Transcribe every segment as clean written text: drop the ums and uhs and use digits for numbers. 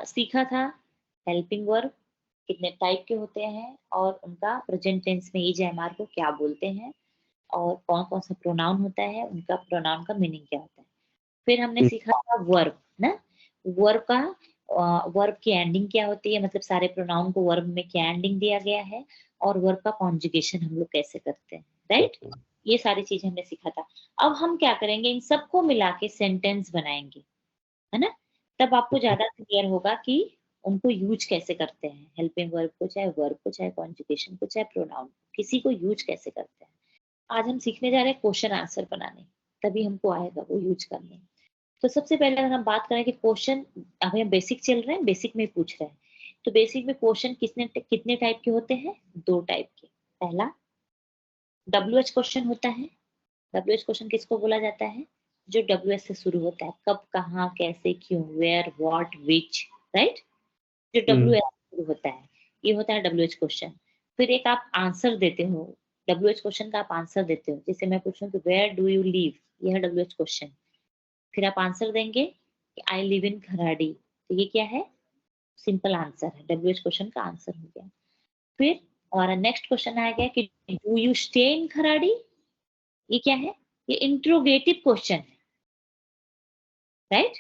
सीखा था helping verb कितने टाइप के होते हैं और उनका प्रेजेंट टेंस में इज एम आर को क्या बोलते हैं और कौन कौन सा प्रोनाउन होता है, उनका प्रोनाउन का मीनिंग क्या होता है। फिर हमने सीखा था वर्ब ना, वर्ब का वर्ब की एंडिंग क्या होती है, मतलब सारे प्रोनाउन को वर्ब में क्या एंडिंग दिया गया है और वर्ब का कॉन्जुगेशन हम लोग कैसे करते हैं, राइट। ये सारी चीजें हमने सीखा था। अब हम क्या करेंगे, इन सबको मिला के सेंटेंस बनाएंगे, है ना। तब आपको ज्यादा क्लियर होगा कि उनको यूज कैसे करते हैं, हेल्पिंग वर्ब को चाहे कॉन्जुगेशन को चाहे प्रोनाउन, किसी को यूज कैसे करते हैं। आज हम सीखने जा रहे हैं क्वेश्चन आंसर बनाने, तभी हमको आएगा वो यूज करने। तो सबसे पहले अगर हम बात करें कि क्वेश्चन, अभी हम बेसिक चल रहे हैं, बेसिक में पूछ रहे हैं, तो बेसिक में क्वेश्चन कितने टाइप के होते हैं, 2 टाइप के। पहला WH क्वेश्चन होता है। WH क्वेश्चन किसको बोला जाता है, जो WH से शुरू होता है, कब, कहाँ, कैसे, क्यों, वेयर, व्हाट, विच, राइट। जो WH से शुरू होता है, ये होता है WH क्वेश्चन। फिर एक आप आंसर देते हो, WH क्वेश्चन का आप आंसर देते हो, जैसे मैं पूछूं कि वेयर डू यू लिव, ये है WH क्वेश्चन। फिर आप आंसर देंगे कि आई लिव इन खराड़ी, तो ये क्या है, सिंपल आंसर है, WH क्वेश्चन का आंसर हो गया। फिर हमारा नेक्स्ट क्वेश्चन आ गया कि do you stay in Kharadi, ये क्या है, ये इंट्रोगेटिव क्वेश्चन है, राइट।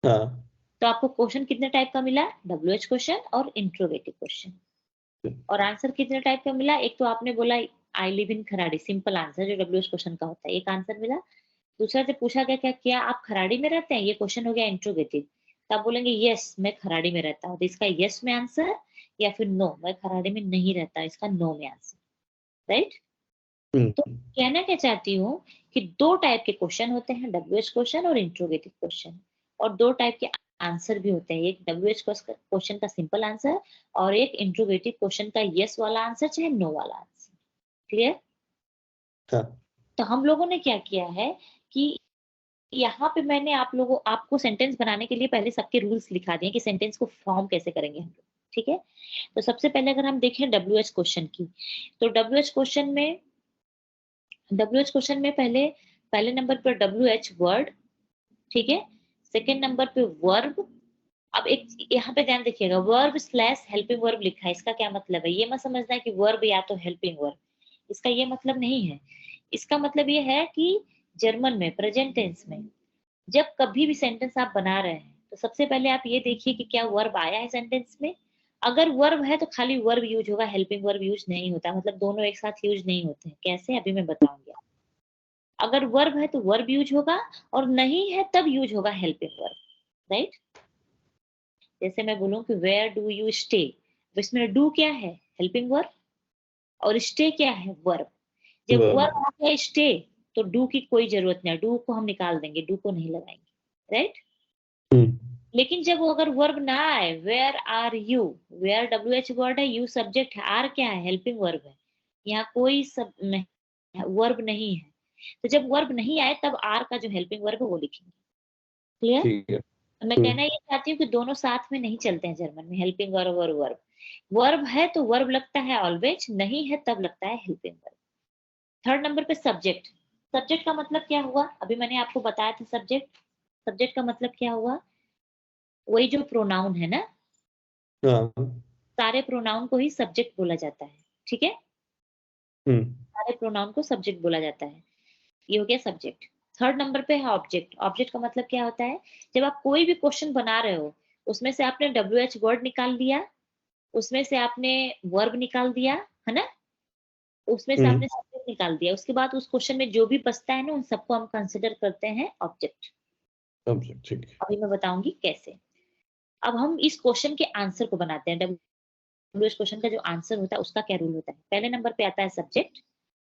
हाँ, तो आपको क्वेश्चन कितने टाइप का मिला, WH क्वेश्चन और इंट्रोगेटिव क्वेश्चन। और आंसर कितने टाइप का मिला, एक तो आपने बोला I live in Kharadi, simple answer जो WH क्वेश्चन का होता है, एक आंसर मिला। दूसरा से पूछा गया क्या क्या आप खराड़ी में रहते हैं, ये क्वेश्चन हो गया इंट्रोगेटिव, तो आप बोलेंगे यस मैं खराड़ी में रहता हूँ, तो इसका यस में आंसर, या फिर नो मैं खराड़ी में नहीं रहता, इसका नो में आंसर, राइट। तो कहना क्या चाहती हूँ कि 2 टाइप के क्वेश्चन होते हैं, WH क्वेश्चन और इंट्रोगेटिव क्वेश्चन, और 2 टाइप के आंसर भी होते हैं, एक WH क्वेश्चन का सिंपल आंसर और एक इंट्रोगेटिव क्वेश्चन का यस वाला आंसर चाहे नो वाला आंसर। क्लियर। हाँ, तो हम लोगों ने क्या किया है कि यहाँ पे मैंने आपको सेंटेंस बनाने के लिए पहले सबके रूल्स लिखा दिए कि सेंटेंस को फॉर्म कैसे करेंगे हम लोग, ठीक है। तो सबसे पहले अगर हम देखें WH क्वेश्चन की, तो WH क्वेश्चन में पहले नंबर पर WH वर्ड, ठीक है। सेकेंड नंबर पे वर्ब। अब एक यहाँ पे ध्यान देखिएगा, वर्ब स्लैश हेल्पिंग वर्ब लिखा है, इसका क्या मतलब है, ये मत समझना है कि वर्ब या तो हेल्पिंग वर्ब, इसका ये मतलब नहीं है। इसका मतलब ये है कि जर्मन में प्रेजेंट टेंस में जब कभी भी सेंटेंस आप बना रहे हैं, तो सबसे पहले आप ये देखिए कि क्या वर्ब आया है सेंटेंस में। अगर वर्ब है तो खाली वर्ब यूज होगा, हेल्पिंग वर्ब यूज नहीं होता, मतलब दोनों एक साथ यूज नहीं होते हैं। कैसे, अभी मैं बताऊंगी। अगर वर्ब है तो वर्ब यूज होगा, और नहीं है तब यूज होगा हेल्पिंग वर्ब, राइट। जैसे मैं बोलूं कि वेयर डू यू स्टे, तो इसमें डू क्या है, हेल्पिंग वर्ब, और स्टे क्या है, वर्ब। जब वर्ब आ गया स्टे, तो डू की कोई जरूरत नहीं है, डू को हम निकाल देंगे, डू को नहीं लगाएंगे, राइट। लेकिन जब वो अगर वर्ब ना आए, where are you, where WH word है, यू सब्जेक्ट है, आर क्या है, हेल्पिंग वर्ब है, यहाँ कोई सब नहीं वर्ब नहीं है। तो जब वर्ब नहीं आए तब आर का जो हेल्पिंग वर्ब है वो लिखेंगे। क्लियर। ठीक है। तो मैं कहना ये चाहती हूँ कि दोनों साथ में नहीं चलते हैं जर्मन में, हेल्पिंग वर्ब और वर्ब। वर्ब है तो वर्ब लगता है ऑलवेज, नहीं है तब लगता है हेल्पिंग वर्ब। थर्ड नंबर पे सब्जेक्ट। सब्जेक्ट का मतलब क्या हुआ, अभी मैंने आपको बताया था सब्जेक्ट। सब्जेक्ट का मतलब क्या हुआ, वही जो प्रोनाउन है ना, हाँ, सारे प्रोनाउन को ही सब्जेक्ट बोला जाता है, ठीक है। सारे प्रोनाउन को सब्जेक्ट बोला जाता है, ये हो गया सब्जेक्ट। थर्ड नंबर पे है ऑब्जेक्ट। ऑब्जेक्ट का मतलब क्या होता है, जब आप कोई भी क्वेश्चन बना रहे हो, उसमें से आपने WH वर्ड निकाल दिया, उसमें से आपने वर्ब निकाल दिया, है ना, उसमें से आपने सब्जेक्ट निकाल दिया, उसके बाद उस क्वेश्चन में जो भी बचता है ना, उन सबको हम कंसिडर करते हैं ऑब्जेक्ट। ठीक। अभी मैं बताऊंगी कैसे। अब हम इस क्वेश्चन के आंसर को बनाते हैं, WH क्वेश्चन का जो आंसर होता है उसका क्या रूल होता है। पहले नंबर पे आता है सब्जेक्ट,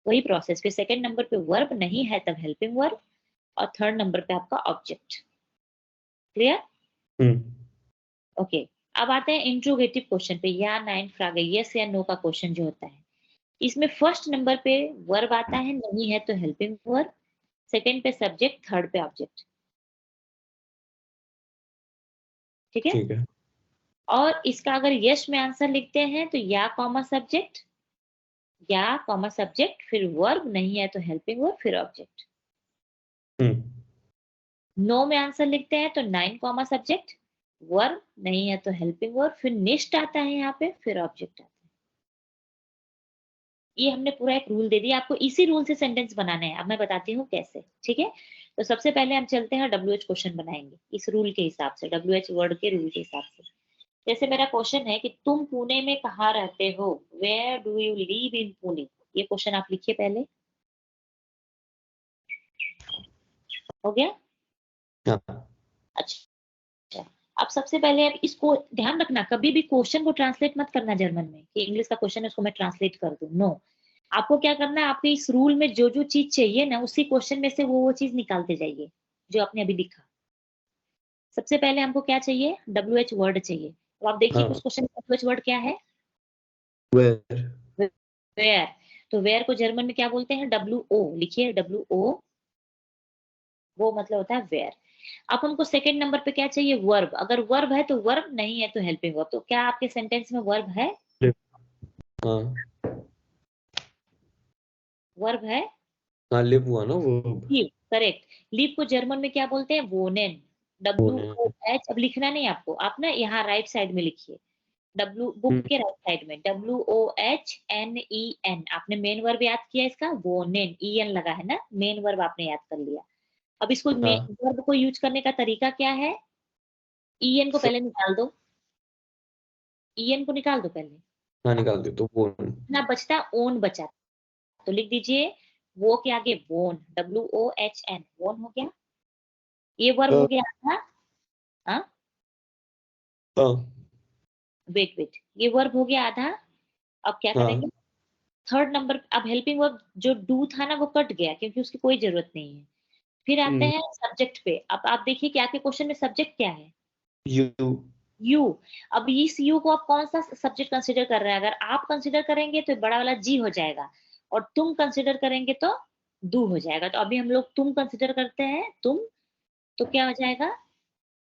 वही प्रोसेस, फिर सेकंड नंबर पे वर्ब, नहीं है तब हेल्पिंग वर्ब, और थर्ड नंबर पे आपका ऑब्जेक्ट। क्लियर। ओके। अब आते हैं इंट्रोगेटिव क्वेश्चन पे, या नाइन फ्रागे, यस या नो का क्वेश्चन जो होता है, इसमें फर्स्ट नंबर पे वर्ब आता है, नहीं है तो हेल्पिंग वर्ब, सेकंड पे सब्जेक्ट, थर्ड पे ऑब्जेक्ट, ठीक है। ठीक है। और इसका अगर यस में आंसर लिखते हैं तो या कॉमा सब्जेक्ट, या कॉमा सब्जेक्ट, फिर वर्ब, नहीं है तो हेल्पिंग वर्ब, फिर ऑब्जेक्ट। नो में आंसर लिखते हैं तो नाइन कॉमा सब्जेक्ट, वर्ब नहीं है तो हेल्पिंग वर्ब, फिर नेक्स्ट आता है यहाँ पे, फिर ऑब्जेक्ट आता है। ये हमने पूरा एक रूल दे दिया आपको, इसी रूल से सेंटेंस बनाना है। अब मैं बताती हूँ कैसे, ठीक है। तो सबसे पहले हम चलते हैं WH क्वेश्चन बनाएंगे इस रूल के हिसाब से, WH वर्ड के रूल के हिसाब से। जैसे मेरा क्वेश्चन है कि तुम पुणे में कहाँ रहते हो, where do you live in Pune. ये क्वेश्चन आप लिखिए पहले, हो गया। हाँ अच्छा, अब सबसे पहले अब इसको ध्यान रखना, कभी भी क्वेश्चन को ट्रांसलेट मत करना जर्मन में कि इंग्लिश का क्वेश्चन है उसको मैं ट्रांसलेट कर दूं, नो। आपको क्या करना है, आपके इस रूल में जो जो चीज चाहिए ना, उसी क्वेश्चन में से वो चीज निकालते जाइए जो आपने अभी लिखा। सबसे पहले हमको क्या चाहिए, WH वर्ड चाहिए। तो आप देखिए कि हाँ। उस क्वेश्चन में WH वर्ड क्या है, वेयर। वेयर। तो वेयर को जर्मन में क्या बोलते हैं, WO लिखिए, WO, वो मतलब होता है वेयर। अब हमको सेकंड नंबर पे क्या चाहिए, वर्ब। अगर वर्ब है तो वर्ब, नहीं है तो हेल्पिंग वर्ब। तो क्या आपके सेंटेंस में वर्ब है, हाँ वर्ब है, हाँ, लिव हुआ ना वो। Leave, correct. लीव को जर्मन में क्या बोलते हैं, वोनेन, डब्ल्यू होने। O H. अब लिखना नहीं आपको, आप ना यहाँ राइट साइड में लिखिए, डब्ल्यू बुक हम्म, के राइट साइड में, WOHNEN। आपने मेन वर्ब याद किया इसका, वोनेन, EN लगा है ना, मेन वर्ब आपने याद कर लिया। अब इसको हाँ। वर्ब को यूज करने का तरीका क्या है, EN को स- पहले निकाल दो, EN को निकाल दो पहले, हाँ, निकाल दे तो वो। ना बचता ओन बचा। तो लिख दीजिए वो के आगे वोन, WOHN, वोन हो गया। ये वर्ब हो हाँ गया था, हाँ, हाँ वेट वेट, ये वर्ब हो गया आधा। अब क्या हाँ करेंगे, थर्ड नंबर, अब हेल्पिंग वर्ब जो डू था ना वो कट गया क्योंकि उसकी कोई जरूरत नहीं है। फिर आते हम्म, हैं सब्जेक्ट पे। अब आप देखिए कि आपके क्वेश्चन में सब्जेक्ट क्या है, यू। यू। अब इस यू को आप कौन सा सब्जेक्ट कंसीडर कर रहे हैं, अगर आप कंसीडर करेंगे तो बड़ा वाला जी हो जाएगा, और तुम कंसीडर करेंगे तो दू हो जाएगा। तो अभी हम लोग तुम कंसीडर करते हैं, तुम, तो क्या हो जाएगा,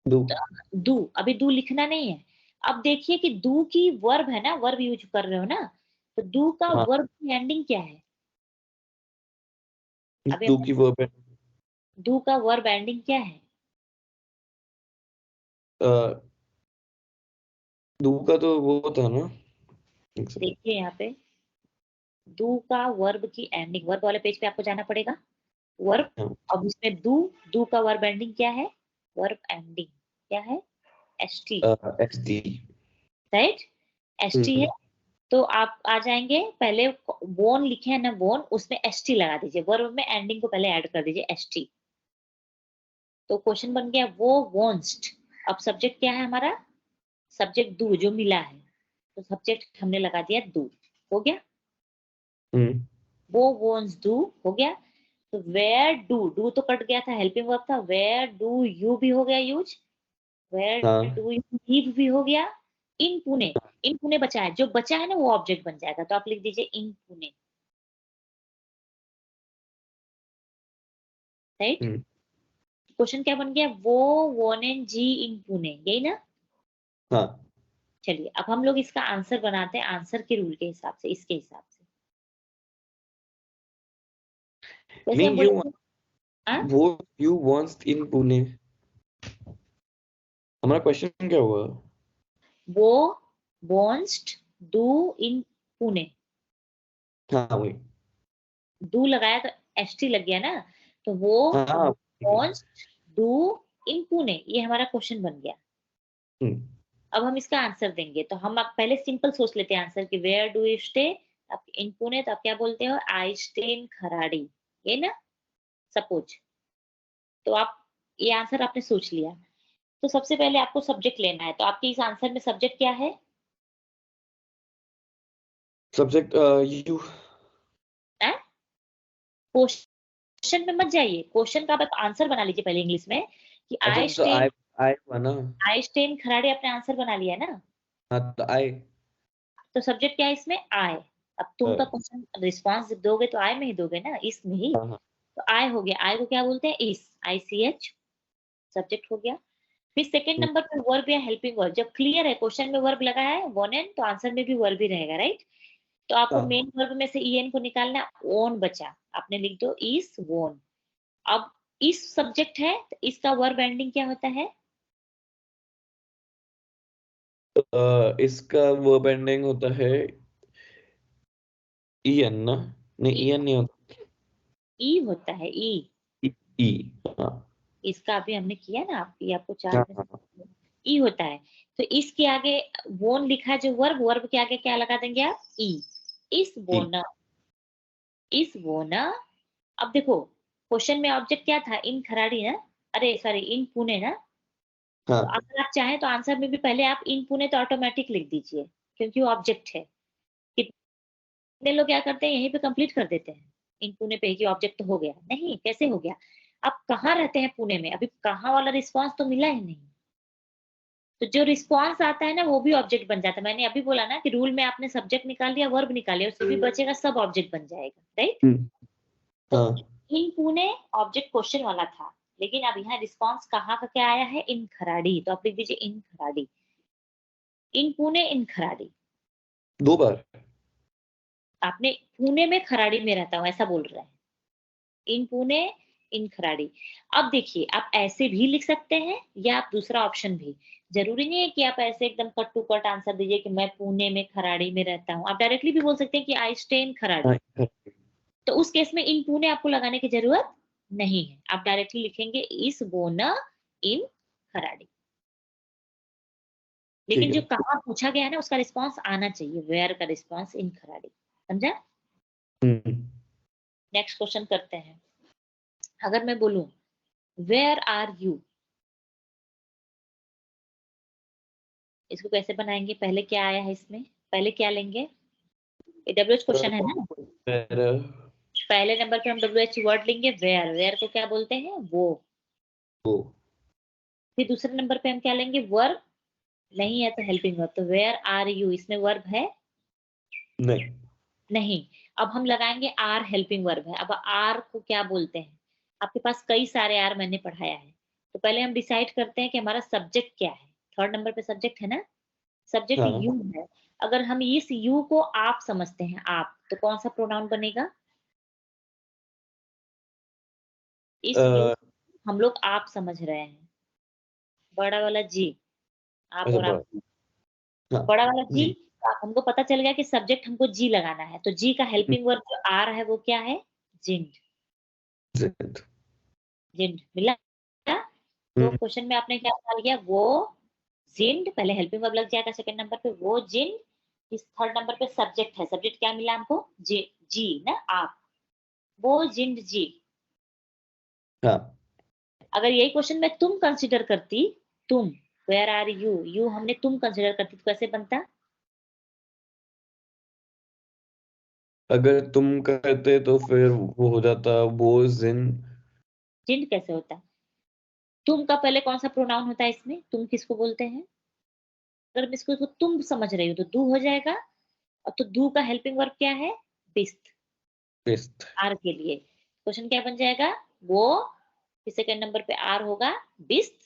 दो। दू। अभी दू लिखना नहीं है। अब देखिए कि दू की वर्ब है ना, वर्ब यूज कर रहे हो ना, तो दू का हाँ, वर्ब की एंडिंग क्या है, अभी दो हमने, की वर्ब है। दू का वर्ब एंडिंग क्या है, अ, दो का तो वो था ना। एक सेकंड। देखिए यहाँ पे, दू का वर्ब की एंडिंग, वर्ब वाले पेज पे आपको जाना पड़ेगा, वर्ब। हाँ, अब इसमें दू, दू का वर्ब एंडिंग क्या है, वर्ब एंडिंग क्या है, ST, SD। राइट, ST है। हम्म, तो आप आ जाएंगे पहले, बोन लिखे है ना, बोन, उसमें ST लगा दीजिए, वर्ब में एंडिंग को पहले ऐड कर दीजिए ST। तो क्वेश्चन बन गया वो वॉन्स्ट। अब सब्जेक्ट क्या है हमारा, सब्जेक्ट दू जो मिला है, तो सब्जेक्ट हमने लगा दिया दू, हो गया। हम्म, वो वॉन्ट्स डू, हो गया। तो वेयर डू, डू तो कट गया था, हेल्पिंग वर्ब था, वेयर डू यू भी हो गया यूज, वेयर हाँ डू यू लिव भी हो गया। इन पुणे, इन पुणे बचा है, जो बचा है ना वो ऑब्जेक्ट बन जाएगा, तो आप लिख दीजिए इन पुणे, राइट। हम्म, क्वेश्चन क्या बन गया, वो वोन एन जी इन पुणे, यही ना। हाँ। चलिए अब हम लोग इसका आंसर बनाते हैं, आंसर के रूल के हिसाब से, इसके हिसाब से। वैसे हम नहीं, यू बोलेंगे, हाँ, वो यू वांट्स इन पुणे। हमारा क्वेश्चन क्या हुआ? वो वॉन्ट्स डू इन पुणे, हाँ वही। डू लगाया तो ST लग गया ना, तो वो हाँ ठीक है। wants डू इन पुणे, ये हमारा क्वेश्चन बन गया। हम्म, अब हम इसका आंसर देंगे, तो हम आप पहले सिंपल सोच लेते हैं आंसर की, वेयर डू यू स्टे, आप इन पुणे, तो आप क्या बोलते हो, आई स्टे इन खराड़ी, ये ना, सपोज। तो आप, ये आंसर आपने सोच लिया। तो सबसे पहले आपको सब्जेक्ट लेना है, तो आपके इस आंसर में सब्जेक्ट क्या है, सब्जेक्ट यू। क्वेश्चन में मत जाइए, क्वेश्चन का आप आंसर बना लीजिए पहले इंग्लिश में, कि अच्छा आई तो स्टे, आई हुआ ना। आई स्टे इन खराड़ी, आपने आंसर बना लिया ना। हाँ तो आई। तो सब्जेक्ट क्या है इसमें, आए। अब तुम का क्वेश्चन रिस्पॉन्स दोगे तो आए में ही दोगे ना, इस में ही। हाँ हाँ। तो आए हो गया, आए को क्या बोलते हैं, इस, ICH, सब्जेक्ट हो गया। फिर सेकंड हम्म, नंबर पे वर्ब या हेल्पिंग वर्ब, जब क्लियर है क्वेश्चन में वर्ब लगा है वन एन, तो आंसर में भी वर्ब ही रहेगा, राइट। तो आपको हाँ मेन वर्ब में से EN को निकालना, ओन बचा, आपने लिख दो इस वोन। अब इस सब्जेक्ट है तो इसका वर्ब एंडिंग क्या होता है, इसका वर्ब एंडिंग होता है en ना? नहीं, en नहीं होता। ई होता है, ई। ई, हाँ इसका अभी हमने किया ना, आपको चार्ट हाँ में हाँ। ई होता है। तो इसके आगे बोन लिखा है, जो वर्ब, वर्ब के आगे क्या लगा देंगे आप? ई। इस ई, बोना, इस बोना। अब देखो, क्वेश्चन में ऑब्जेक्ट क्या था? इन खराड़ी ना, अरे सॉरी, इन पुणे ना। तो हाँ अगर आप चाहें तो आंसर में भी पहले आप इन पुणे तो ऑटोमेटिक लिख दीजिए, क्योंकि वो ऑब्जेक्ट है। कितने लोग क्या करते हैं, यहीं पे कंप्लीट कर देते हैं, इन पुणे पे कि ऑब्जेक्ट तो हो गया। नहीं, कैसे हो गया? आप कहाँ रहते हैं पुणे में? अभी कहाँ वाला रिस्पॉन्स तो मिला ही नहीं। तो जो रिस्पॉन्स आता है ना, वो भी ऑब्जेक्ट बन जाता है। मैंने अभी बोला ना कि रूल में आपने सब्जेक्ट निकाल दिया, वर्ब निकाल लिया, उससे भी बचेगा, सब ऑब्जेक्ट बन जाएगा, राइट? तो हाँ इन पुणे ऑब्जेक्ट क्वेश्चन वाला था, लेकिन अब यहाँ रिस्पॉन्स कहाँ का क्या आया है? इन खराड़ी। तो आप लिख दीजिए इन खराड़ी, इन पुणे, इन खराड़ी। 2 बार। आपने पुणे में खराड़ी में रहता हूँ ऐसा बोल रहा है, इन पुणे, इन खराड़ी। अब देखिए, आप ऐसे भी लिख सकते हैं, या आप दूसरा ऑप्शन भी। जरूरी नहीं है कि आप ऐसे एकदम कट टू कट आंसर दीजिए कि मैं पुणे में खराड़ी में रहता हूँ। आप डायरेक्टली भी बोल सकते हैं कि आई स्टे इन खराड़ी। हाँ, तो उस केस में इन पुणे आपको लगाने की जरूरत नहीं है, आप डायरेक्टली लिखेंगे इस बोना इन खराड़ी। ठीक लेकिन जो है। कहाँ पूछा गया है ना, उसका रिस्पॉन्स आना चाहिए, वेयर का रिस्पॉन्स इन खराड़ी। समझा? हम्म। नेक्स्ट क्वेश्चन करते हैं। अगर मैं बोलूं वेयर आर यू, इसको कैसे बनाएंगे? पहले क्या आया है इसमें? पहले क्या लेंगे? ये डब्ल्यूएच क्वेश्चन है ना। फिर पहले नंबर पे हम डब्ल्यूएच वर्ड लेंगे, वेयर। वेयर को क्या बोलते हैं? वो। वो, फिर दूसरे नंबर पे हम क्या लेंगे? वर्ब। नहीं है तो हेल्पिंग वर्ब। तो वेयर आर यू, इसमें वर्ब है? नहीं। नहीं। अब हम लगाएंगे आर, हेल्पिंग वर्ब है। अब आर को क्या बोलते हैं? आपके पास कई सारे आर मैंने पढ़ाया है। तो पहले हम डिसाइड करते हैं कि हमारा सब्जेक्ट क्या है। थर्ड नंबर पे सब्जेक्ट है ना, सब्जेक्ट हाँ, यू है। अगर हम इस यू को आप समझते हैं, आप, तो कौन सा प्रोनाउन बनेगा? इस यू अ, हम लोग आप समझ रहे हैं, बड़ा वाला जी, आप अच्छा और आप। तो हाँ, बड़ा वाला जी, जी, हमको पता चल गया कि सब्जेक्ट हमको जी लगाना है। तो जी का हेल्पिंग वर्ब जो आर है वो क्या है? जिंड। जिद, जिंड मिला। तो हम्म, क्वेश्चन में आपने क्या डाल दिया? वो जिंड, पहले हेल्पिंग वर्ब लग जाएगा सेकंड नंबर पे, वो जिंड। इस थर्ड नंबर पे सब्जेक्ट है, सब्जेक्ट क्या मिला हमको? जी, जी ना, आप। वो जिंद जी। हाँ। अगर यही क्वेश्चन में तुम कंसीडर करती, तुम, वेयर आर यू, यू हमने तुम कंसीडर करती, तो कैसे बनता? अगर तुम करते तो फिर वो हो जाता वो जिन। जिंद कैसे होता? तुम का पहले कौन सा प्रोनाउन होता है इसमें? तुम किसको बोलते हैं? अगर मैं इसको तुम समझ रही हूँ तो दू हो जाएगा। और तो दू का हेल्पिंग वर्ब क्या है? बिस्त। बेस्ट। आर के लिए क्वेश्चन क्या बन जाएगा? वो। फिर सेकंड नंबर पे आर होगा, बिस्त।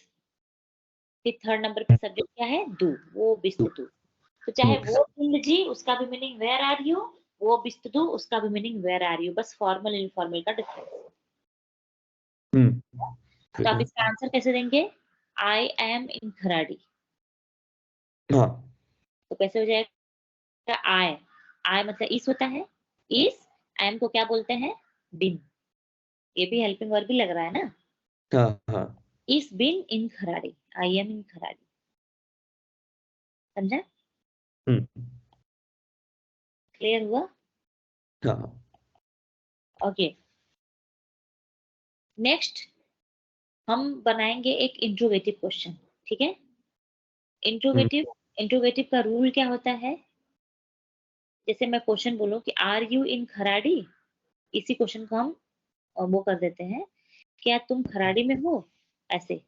फिर थर्ड नंबर पे सब्जेक्ट क्या है? दू, वो बिस्त दू। तो चाहे वो जिंद जी, उसका भी मीनिंग वेयर आर यू। वो बिस्त दू, उसका भी मीनिंग वेयर आर यू। बस फॉर्मल इनफॉर्मल का डिफरेंस। हम्म। तो ठीक आप है। इसका आंसर कैसे देंगे? आई एम इन खराड़ी। हाँ, तो कैसे हो जाएगा? आई, आई मतलब इस होता है, इस। एम को क्या बोलते हैं? बिन। ये भी हेल्पिंग वर्ब भी लग रहा है ना। हाँ, हाँ। इस बिन इन खराड़ी, आई एम इन खराड़ी। समझा? हम्म। क्लियर हुआ? हाँ। ओके। नेक्स्ट हम बनाएंगे एक इंट्रोगेटिव क्वेश्चन। ठीक है? हम्म। इंट्रोगेटिव, इंट्रोगेटिव का रूल क्या होता है? जैसे मैं क्वेश्चन बोलूं कि आर यू इन खराड़ी, इसी क्वेश्चन को हम वो कर देते हैं, क्या तुम खराड़ी में हो? ऐसे।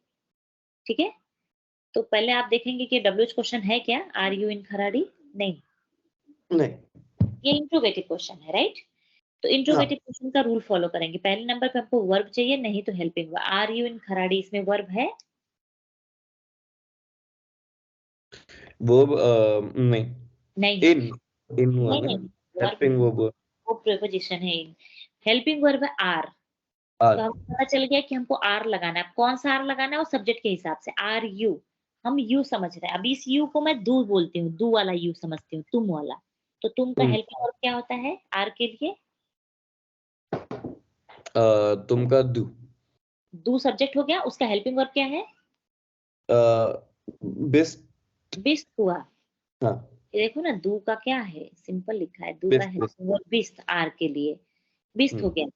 ठीक है? तो पहले आप देखेंगे कि डब्ल्यूएच क्वेश्चन है क्या, आर यू इन खराड़ी? नहीं, नहीं। ये इंट्रोगेटिव क्वेश्चन है, राइट? तो हाँ, इंट्रोगेटिव क्वेश्चन का रूल फॉलो करेंगे। पहले नंबर पे हमको वर्ब चाहिए, नहीं तो helping verb. Are you in Kharadi, इसमें वर्ब है? वो नहीं, नहीं है। इन इन हुआ नहीं ना, नहीं, वर्ब हेल्पिंग नहीं, वो वो प्रीपोजिशन है इन। हेल्पिंग वर्ब है आर। आर। तो हमको पता चल गया कि हमको आर लगाना है। कौन सा आर लगाना है? वो सब्जेक्ट के हिसाब से, आर यू। हम यू समझ रहे हैं। अभी इस यू को मैं दू बोलती हूँ, दू वाला यू समझती हूँ, तुम वाला। तो तुम का हेल्पिंग वर्ब क्या होता है आर के लिए? तुम का दू। दू सब्जेक्ट हो गया, उसका हेल्पिंग वर्ब क्या है? बेस्ट। बिस्ट हुआ। हाँ, ये देखो ना, दू का क्या है, सिंपल लिखा है, दू का बेस्ट बेस्ट। हेल्पिंग वर्ब बिस्ट आर के लिए, बिस्ट हो गया।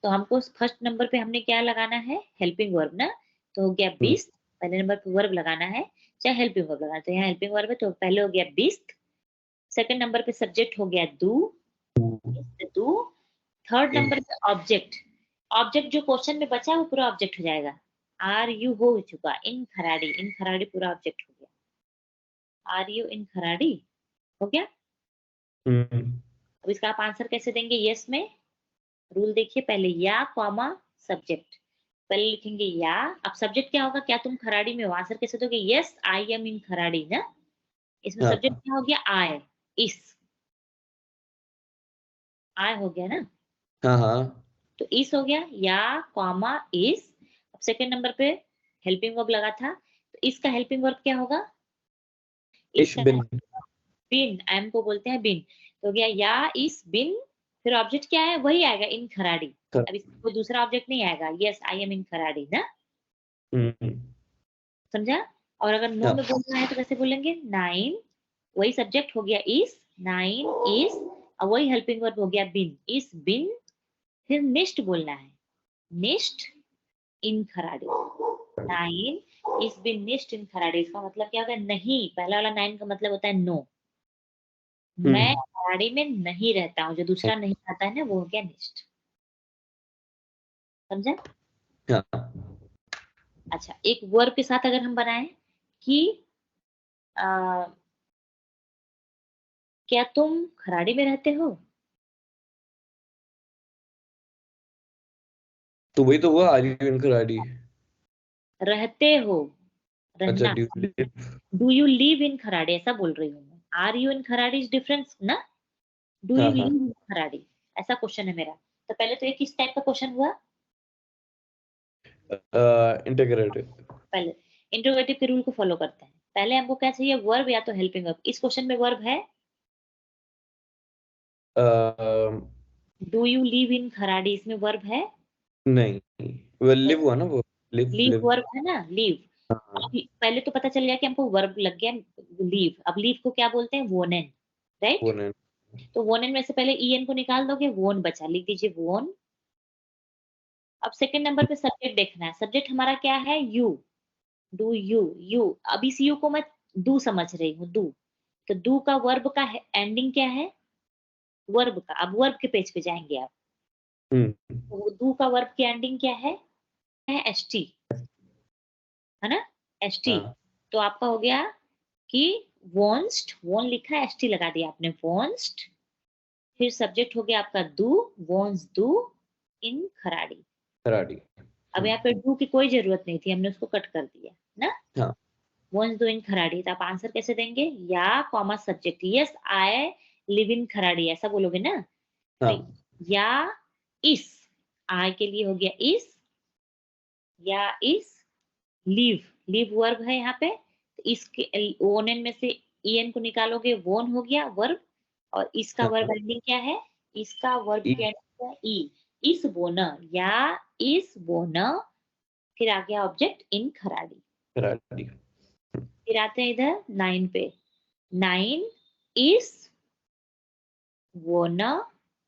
तो हमको फर्स्ट नंबर पे हमने क्या लगाना है? हेल्पिंग वर्ब ना। तो हो गया बिस्ट, पहले नंबर पे वर्ब लगाना है, चाहे हेल्पिंग वर्ब लगाना है। तो यहाँ हेल्पिंग वर्ब है तो पहले हो गया बिस्ट, सेकंड नंबर पे सब्जेक्ट हो गया दू, दू, थर्ड नंबर पे ऑब्जेक्ट। ऑब्जेक्ट जो क्वेश्चन में बचा है वो पूरा ऑब्जेक्ट हो जाएगा। आर यू हो चुका, इन खराड़ी, इन खराड़ी पूरा ऑब्जेक्ट हो गया। आर यू इन खराड़ी हो गया। अब इसका आप आंसर कैसे देंगे? यस में रूल देखिए, पहले या कॉमा सब्जेक्ट, पहले लिखेंगे या। अब सब्जेक्ट क्या होगा? क्या तुम खराड़ी में हो? आंसर कैसे दोगे? यस आई एम इन खराड़ी ना। इसमें सब्जेक्ट हाँ क्या हो गया? आई, इस, आई हो गया ना। हाँ हाँ। तो इस हो गया या कॉमा इस। अब सेकंड नंबर पे हेल्पिंग वर्ब लगा था, तो इसका हेल्पिंग वर्ब क्या होगा? इश इसका बिन। बिन, एम को बोलते हैं बिन। तो हो गया या इस बिन, फिर ऑब्जेक्ट क्या है? वही आएगा, इन खराड़ी। अब इसमें कोई दूसरा ऑब्जेक्ट नहीं आएगा। यस आई एम इन खराड़ी ना, समझा? और अगर नो में बोलना है तो कैसे बोलेंगे? नाइन, वही सब्जेक्ट हो गया इस, नाइन इस, और वही हेल्पिंग वर्ब हो गया बिन, इस बिन, फिर निस्ट बोलना है, निस्ट इन खराड़ी। नाइन इस बिन निस्ट इन खराड़ी, इसका मतलब क्या होगा? नहीं, पहला वाला नाइन का मतलब होता है नो, मैं खराड़ी में नहीं रहता हूँ। जो दूसरा नहीं आता है ना, वो हो गया निस्ट, समझा? अच्छा, एक वर्ब के साथ अगर हम बनाएं कि आ, क्या तुम खराड़ी में रहते हो? तो वही तो हुआ, आर यू इन खराड़ी। रहते हो, अच्छा, रहना। Do live. Do you live in Kharadi, ऐसा बोल रही हूँ मैं। Are you in Kharadi is difference ना, डू हाँ यू हाँ। लिव इन खराड़ी, ऐसा क्वेश्चन है मेरा। तो पहले तो ये किस टाइप का क्वेश्चन हुआ? इंटीग्रेटेड। पहले इंट्रोगेटिव के रूल को फॉलो करते हैं। पहले हमको क्या चाहिए? वर्ब या तो हेल्पिंग वर्ब। इस क्वेश्चन में वर्ब है, do you live in Kharadi, इसमें वर्ब है? नहीं, वो लिव हुआ ना, वो लिव लीव लिव। वर्ब है ना, लीव। हाँ। अभी पहले तो पता चल गया कि हमको वर्ब लग गया लीव। अब लीव को क्या बोलते हैं? वोनेन, राइट? वो नहीं। तो वोनेन में से पहले ईएन को निकाल दोगे, वोन बचा, लिख दीजिए वोन। अब सेकंड नंबर पे सब्जेक्ट देखना है। सब्जेक्ट हमारा क्या है? You, do you, you. अब इस यू को मैं डू समझ रही हूँ, डू। तो डू का वर्ब का एंडिंग क्या है? वर्ब का, अब वर्ब के पेज पे जाएंगे आप। तो डू का वर्ब की एंडिंग क्या है? एस टी, है ना, एस टी। हाँ। तो आपका हो गया कि वॉन्स्ट, वॉन लिखा है, एस टी लगा दिया आपने, वॉन्स्ट। फिर सब्जेक्ट हो गया आपका डू, वॉन्स डू इन खराड़ी। खराड़ी। अब यहाँ पे डू की कोई जरूरत नहीं थी, हमने उसको कट कर दिया ना। हाँ वंस डूइंग खराड़ी, तो आप आंसर कैसे देंगे? या comma subject, yes I live in Kharadi, ऐसा बोलोगे ना। तो हाँ। या इस, आई के लिए हो गया इस, या इस लिव, लिव वर्ब है यहाँ पे। तो इसके ओन में से ईएन को निकालोगे, वोन हो गया वर्ब। और इसका वर्ब हाँ। एंडिंग क्या है? इसका वर्ब ई। की एंडिंग क्या है? ई, इस बोनर, या इस बोनर। फिर आ गया ऑब्जेक्ट इन खराड़ी। खराड़ी। फिर आते हैं इधर नाइन पे, नाइन इज वोनर,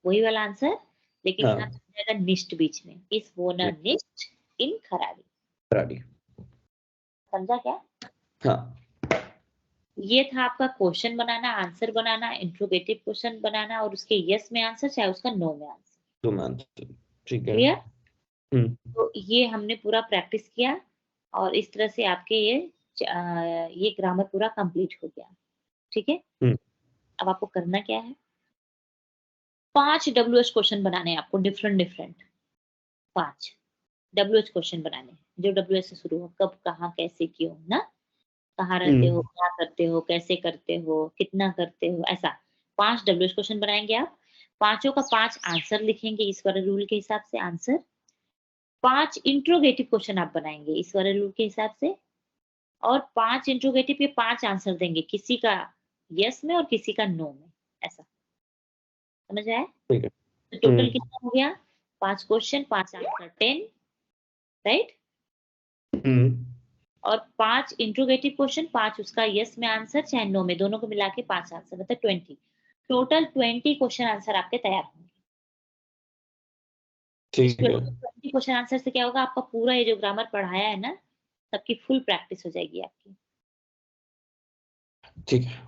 वही वाला आंसर, लेकिन यहाँ पे हाँ। आ जाएगा निस्ट बीच में, इस वोनर निस्ट इन खराड़ी। खराड़ी। समझा क्या? हाँ। ये था आपका क्वेश्चन बनाना, आंसर बनाना, इंट्रोगेटिव क्वेश्चन बनाना, और उसके यस में आंसर चाहे उसका नो में आंसर। तो मैं ठीक है। क्लियर? हम्म। तो ये हमने पूरा प्रैक्टिस किया, और इस तरह से आपके ये ग्रामर पूरा कंप्लीट हो गया। ठीक है? हम्म। अब आपको करना क्या है? 5 डब्ल्यूएच क्वेश्चन बनाने हैं आपको, डिफरेंट डिफरेंट 5 डब्ल्यूएच क्वेश्चन बनाने हैं, जो डब्ल्यूएच से शुरू हो, कब, कहाँ, कैसे, क्यों ना, कहाँ रहते हो, क्या करते हो, कैसे करते हो, कितना करते हो, ऐसा 5 डब्ल्यूएच क्वेश्चन बनाएंगे आप। पांचों का 5 आंसर लिखेंगे इस वाले रूल के हिसाब से आंसर। 5 इंट्रोगेटिव क्वेश्चन आप बनाएंगे इस वाले रूल के हिसाब से। और 5 इंट्रोगेटिव के 5 आंसर देंगे, किसी का यस में और किसी का नो में, ऐसा। समझ आया? ठीक है। तो टोटल कितना हो गया? 5 क्वेश्चन 5 आंसर 10, राइट? और 5 इंट्रोगेटिव क्वेश्चन 5 उसका यस में आंसर चाहे नो में, दोनों को मिला के 5 आंसर, मतलब 20। टोटल 20 क्वेश्चन आंसर आपके तैयार होंगे। इस ठीक है। 20 क्वेश्चन आंसर से क्या होगा, आपका पूरा ये जो ग्रामर पढ़ाया है ना, सबकी फुल प्रैक्टिस हो जाएगी आपकी। ठीक है।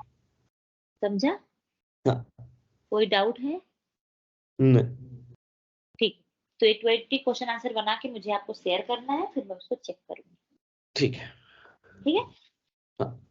समझा? हाँ। कोई डाउट है? नहीं। ठीक। तो ये 20 क्वेश्चन आंसर बना के मुझे आपको शेयर करना है, फिर मैं उसको चेक करूंगी। ठीक है। ठीक है? हाँ।